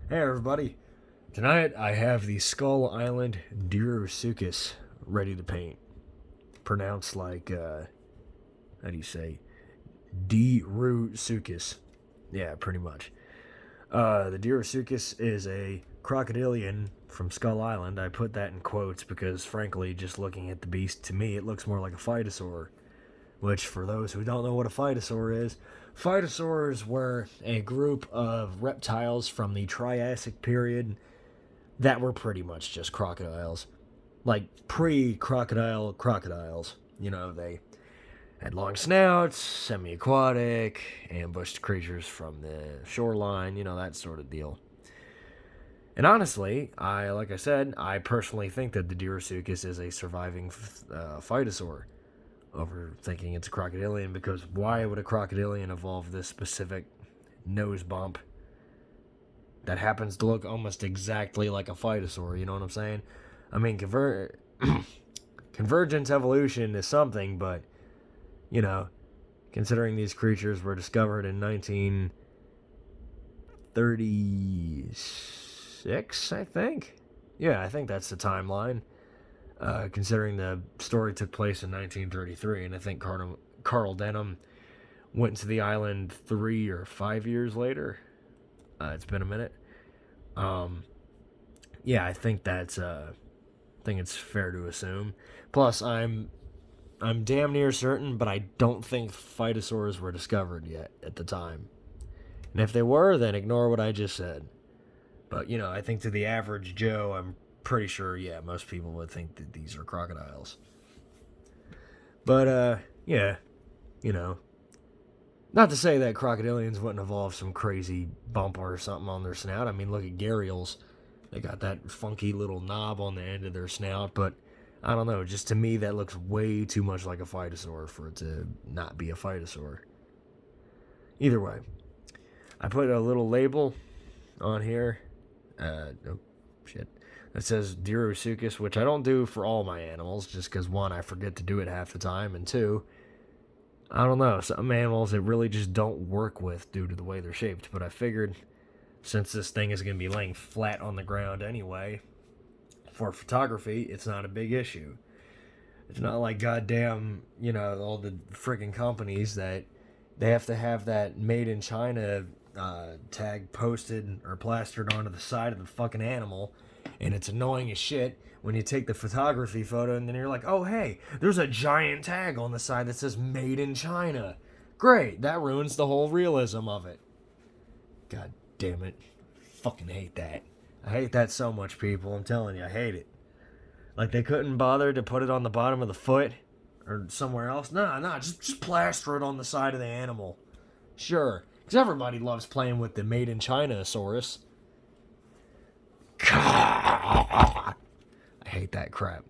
Hey everybody, tonight I have the Skull Island Dirusuchus ready to paint. Pronounced like, how do you say? Dirusuchus. Yeah, pretty much. The Dirusuchus is a crocodilian from Skull Island. I put that in quotes because, frankly, just looking at the beast, to me, it looks more like a phytosaur. Which, for those who don't know what a phytosaurs were a group of reptiles from the Triassic period that were pretty much just crocodiles. Like pre-crocodile crocodiles. You know, they had long snouts, semi-aquatic, ambushed creatures from the shoreline, that sort of deal. And honestly, like I said, I personally think that the Dirusuchus is a surviving phytosaur over thinking it's a crocodilian, because why would a crocodilian evolve this specific nose bump that happens to look almost exactly like a phytosaur? You know what I'm saying? I mean, convergence evolution is something, but, considering these creatures were discovered in 1936, I think. Yeah, I think that's the timeline. Considering the story took place in 1933, and I think Carl Denham went to the island 3 or 5 years later. It's been a minute. Yeah, I think that's. I think it's fair to assume. Plus, I'm damn near certain, but I don't think phytosaurs were discovered yet at the time. And if they were, then ignore what I just said. But I think to the average Joe, I'm pretty sure, yeah, most people would think that these are crocodiles. But, yeah, not to say that crocodilians wouldn't evolve some crazy bump or something on their snout. I mean, look at gharials. They got that funky little knob on the end of their snout, but I don't know, just to me that looks way too much like a phytosaur for it to not be a phytosaur. Either way, I put a little label on here. Oh, shit. It says Dirusuchus, which I don't do for all my animals, just because, one, I forget to do it half the time, and two, I don't know, some animals it really just don't work with due to the way they're shaped. But I figured, since this thing is going to be laying flat on the ground anyway, for photography, it's not a big issue. It's not like goddamn, all the freaking companies that they have to have that made in China tag posted or plastered onto the side of the fucking animal, and it's annoying as shit when you take the photography photo and then you're like, oh hey, there's a giant tag on the side that says made in China. Great, that ruins the whole realism of it. God damn it. Fucking hate that. I hate that so much, people. I'm telling you, I hate it. Like, they couldn't bother to put it on the bottom of the foot or somewhere else. Nah, just plaster it on the side of the animal. Sure. Because everybody loves playing with the made in China-saurus. I hate that crap.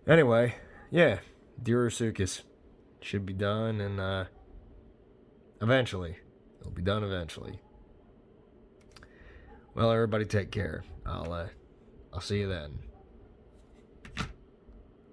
Anyway, yeah, Dirusuchus should be done, and eventually. It'll be done eventually. Well, everybody take care. I'll see you then.